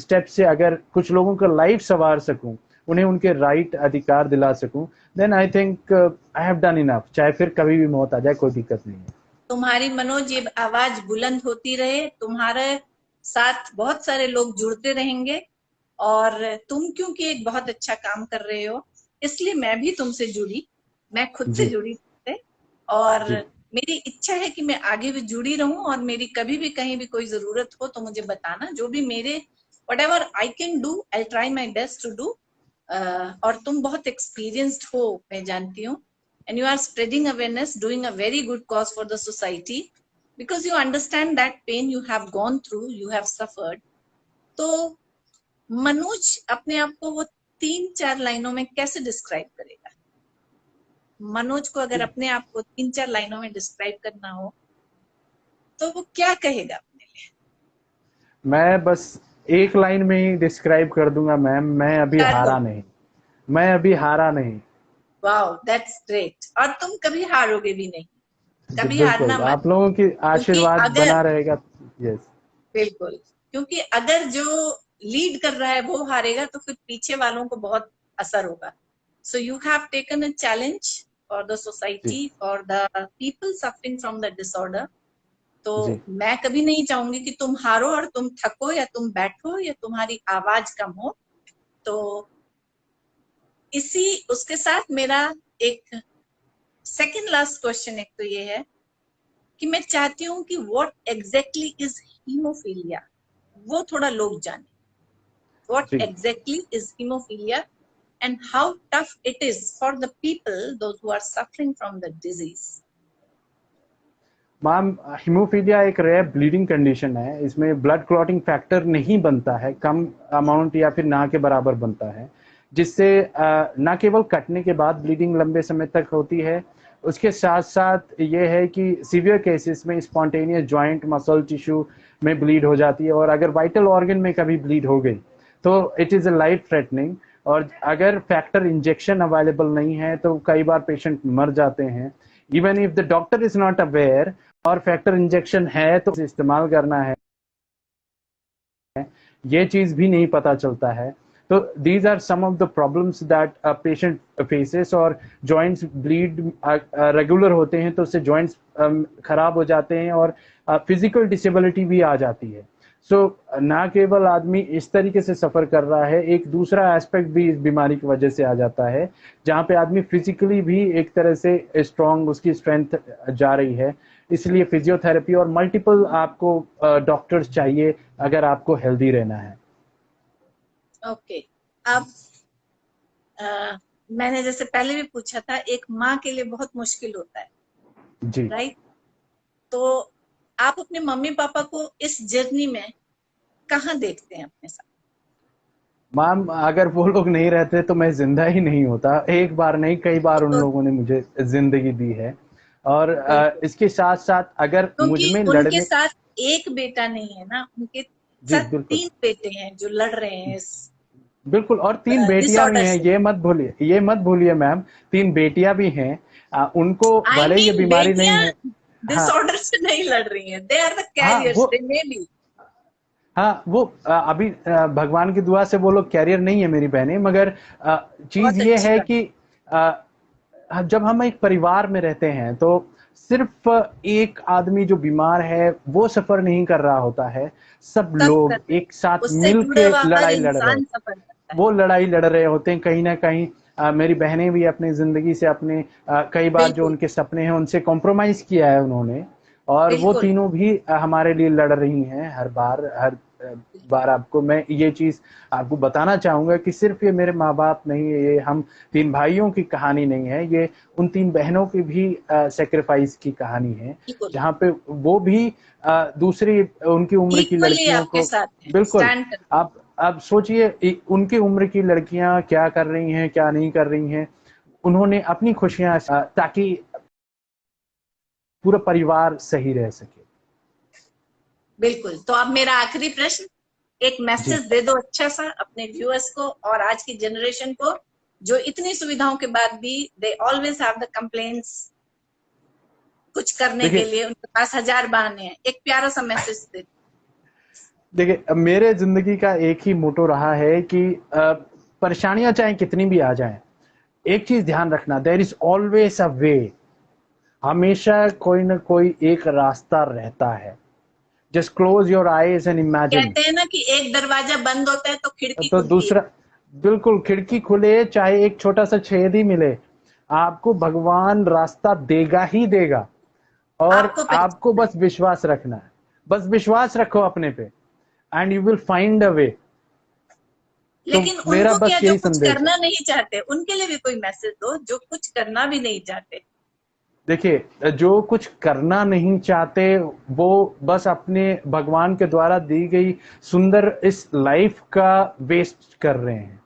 स्टेप से अगर कुछ लोगों का लाइफ संवार सकूं, उन्हें उनके राइट अधिकार दिला सकूं, then I think I have done enough. चाहे फिर कभी भी मौत आ जाए, कोई दिक्कत नहीं है। तुम्हारी मनोज ये आवाज बुलंद होती रहे, तुम्हारे साथ बहुत सारे लोग जुड़ते रहेंगे, और तुम क्योंकि एक बहुत अच्छा काम कर रहे हो, इसलिए मैं भी तुमसे जुड़ी, मैं खुद से जी जुड़ी तुमसे। और जी मेरी इच्छा है कि मैं आगे भी जुड़ी रहूं, और मेरी कभी भी कहीं भी कोई जरूरत हो तो मुझे बताना, जो भी मेरे whatever I can do, I'll try my best to do। और तुम बहुत एक्सपीरियंस्ड हो, मैं जानती हूँ, and you are spreading awareness, doing a very good cause for the society, because you understand that pain you have gone through, you have suffered। तो मनोज अपने आप को वो 3-4 लाइनों में कैसे डिस्क्राइब करेगा? मनोज को अगर अपने आप को 3-4 लाइनों में डिस्क्राइब करना हो तो वो क्या कहेगा अपने लिए? मैं बस एक लाइन में ही डिस्क्राइब कर दूंगा मैम, मैं अभी कर दो। हारा नहीं। मैं अभी हारा नहीं। Wow, that's great. और तुम कभी हारोगे भी नहीं, कभी हारना बिल्कुल, मत। आप लोगों की क्योंकि आशीर्वाद अगर, बना रहेगा। यस। बिल्कुल, क्योंकि अगर जो लीड कर रहा है वो हारेगा तो फिर पीछे वालों को बहुत असर होगा। So you have taken a challenge for the जी society, for the people suffering from the disorder. तो जी। मैं कभी नहीं चाहूंगी कि तुम हारो और तुम थको या तुम बैठो या तुम्हारी आवाज कम हो। तो इसी उसके साथ मेरा एक सेकंड लास्ट क्वेश्चन एक तो ये है कि मैं चाहती हूँ कि व्हाट एग्जैक्टली इज हीमोफीलिया, वो थोड़ा लोग जाने। What जी exactly is hemophilia and how tough it is for the people, those who are suffering from the disease? Ma'am, haemophilia एक रेयर ब्लीडिंग कंडीशन है। इसमें ब्लड क्लॉटिंग फैक्टर नहीं बनता है, कम अमाउंट या फिर ना के बराबर बनता है, जिससे ना केवल कटने के बाद ब्लीडिंग लंबे समय तक होती है, उसके साथ साथ ये है कि सीवियर केसेस में स्पॉन्टेनियस जॉइंट मसल टिश्यू में ब्लीड हो जाती है, और अगर वाइटल ऑर्गन में कभी ब्लीड हो गई तो it is a life threatening. और अगर फैक्टर इंजेक्शन अवेलेबल नहीं है तो कई बार पेशेंट मर जाते हैं, even if the doctor is not aware. और फैक्टर इंजेक्शन है तो इस्तेमाल करना है, ये चीज भी नहीं पता चलता है। तो these are some of the problems that a patient faces. और जॉइंट्स ब्लीड रेगुलर होते हैं तो उससे जॉइंट्स खराब हो जाते हैं, और फिजिकल डिसेबिलिटी भी आ जाती है। सो ना केवल आदमी इस तरीके से सफर कर रहा है, एक दूसरा एस्पेक्ट भी इस बीमारी की वजह से आ जाता है, जहाँ पे आदमी फिजिकली भी एक तरह से स्ट्रांग, उसकी स्ट्रेंथ जा रही है। इसलिए फिजियोथेरेपी और मल्टीपल आपको डॉक्टर्स चाहिए अगर आपको हेल्दी रहना है। ओके, अब मैंने जैसे पहले भी पूछा था, एक माँ के लिए बहुत मुश्किल होता है, जी राइट? तो आप अपने मम्मी पापा को इस जर्नी में कहाँ देखते हैं अपने साथ? मैम, अगर वो लोग नहीं रहते तो मैं जिंदा ही नहीं होता। एक बार नहीं, कई बार उन तो लोगों ने मुझे जिंदगी दी है। और बिल्कुल, इसके साथ साथ अगर मुझ क्योंकि में उनके लड़ने। साथ एक बेटा नहीं है ना, उनके जी साथ बिल्कुल। 3 बेटे हैं जो लड़ रहे हैं इस बिल्कुल, और 3 बेटियां भी डिसऑर्डर हैं, से। ये मत भूलिए, ये मत भूलिए मैम। 3 बेटियां भी हैं। उनको आई भले ये मीन बीमारी नहीं बेटियां है। हाँ डिसऑर्डर से नहीं लड़ रही हैं, दे आर द हाँ कैरियर्स, वो दे मे बी। हाँ वो अभी भगवान की दुआ से वो लोग कैरियर नहीं है मेरी बहनें, मगर चीज बहुत ये अच्छी है बात। कि जब हम एक परिवार में रहते हैं तो सिर्फ एक आदमी जो बीमार है वो सफर नहीं कर रहा होता है, सब सब कर लोग रहे हैं, एक साथ उससे मिल जुड़े के हुआ हर लड़ाई लड़ रहे इंसान हैं। सफर करता है। वो लड़ाई लड़ रहे होते हैं कहीं ना कहीं। मेरी बहनें भी अपनी जिंदगी से अपने कई बार जो बिल्कुल, उनके सपने हैं उनसे कॉम्प्रोमाइज किया है उन्होंने। और वो बिल्कुल, तीनों भी हमारे लिए लड़ रही हैं हर बार, हर बार। आपको मैं ये चीज आपको बताना चाहूंगा कि सिर्फ ये मेरे माँ बाप नहीं है, ये हम 3 भाइयों की कहानी नहीं है, ये उन 3 बहनों की भी सेक्रीफाइस की कहानी है, बिल्कुल। जहाँ पे वो भी दूसरी उनकी उम्र की इक्वली लड़कियों आपके को। साथ है, बिल्कुल। स्टैंड कर। आप सोचिए उनकी उम्र की लड़कियां क्या कर रही हैं, क्या नहीं कर रही हैं। उन्होंने अपनी खुशियां ताकि पूरा परिवार सही रह सके। बिल्कुल। तो अब मेरा आखिरी प्रश्न, एक जी मैसेज दे दो अच्छा सा अपने व्यूअर्स को और आज की जनरेशन को, जो इतनी सुविधाओं के बाद भी they always have the complaints कुछ करने के देखिए, लिए, उनके पास हजार बहाने हैं। एक प्यारा सा मैसेज दे। देखिए मेरे जिंदगी का एक ही मोटो रहा है कि परेशानियां चाहे कितनी भी आ जाएं, एक चीज ध्यान रखना, देयर इज ऑलवेज अ वे। हमेशा कोई ना कोई एक रास्ता रहता है। Just close your eyes and imagine. कहते हैं ना कि एक दरवाजा बंद होता है तो खिड़की तो खुलती है। दूसरा, बिल्कुल, खिड़की खुले चाहे एक छोटा सा छेद ही मिले, आपको भगवान रास्ता देगा ही देगा। और आपको आपको पहचानना है। बस विश्वास रखना है। बस विश्वास रखो अपने पे, and you will find a way. तो लेकिन मेरा उनको क्या, बस जो यही कुछ संदेश है। करना नहीं चाहते, उनके लिए भी कोई मैसेज दो, जो कुछ करना भी नहीं चाहते। देखिए, जो कुछ करना नहीं चाहते वो बस अपने भगवान के द्वारा दी गई सुंदर इस लाइफ का वेस्ट कर रहे हैं।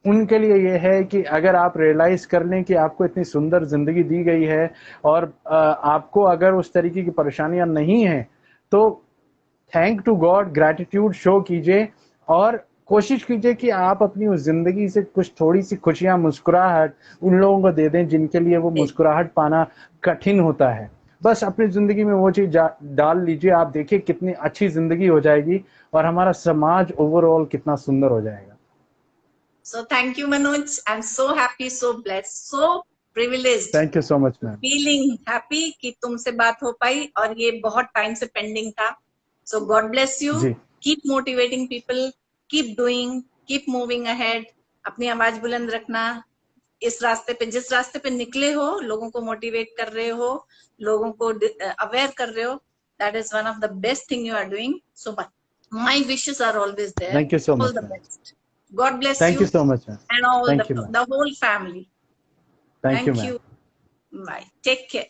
उनके लिए ये है कि अगर आप रियलाइज कर लें कि आपको इतनी सुंदर जिंदगी दी गई है और आपको अगर उस तरीके की परेशानियां नहीं हैं, तो thank to God, gratitude show कीजिए और कोशिश कीजिए कि आप अपनी उस जिंदगी से कुछ थोड़ी सी खुशियां, मुस्कुराहट उन लोगों को दे दें जिनके लिए वो मुस्कुराहट पाना कठिन होता है। बस अपनी जिंदगी में वो चीज डाल लीजिए, आप देखिए कितनी अच्छी जिंदगी हो जाएगी और हमारा समाज ओवरऑल कितना सुंदर हो जाएगा। So thank you, Manoj. I'm so happy, so blessed, so privileged. Thank you so much ma'am. Feeling happy कि तुमसे बात हो पाई और ये बहुत टाइम से पेंडिंग था। So God bless you. Ji Keep motivating people. Keep doing. Keep moving ahead. अपनी आवाज बुलंद रखना। इस रास्ते पे, जिस रास्ते पे निकले हो, लोगों को मोटिवेट कर रहे हो, लोगों को अवेयर कर रहे हो, that is one of the best thing you are doing. So my wishes are always there. Thank you so All much the ma'am. best. God bless thank you you so much ma'am. and all thank you ma'am. the whole family. Thank you Thank ma'am. you. Bye. Take care.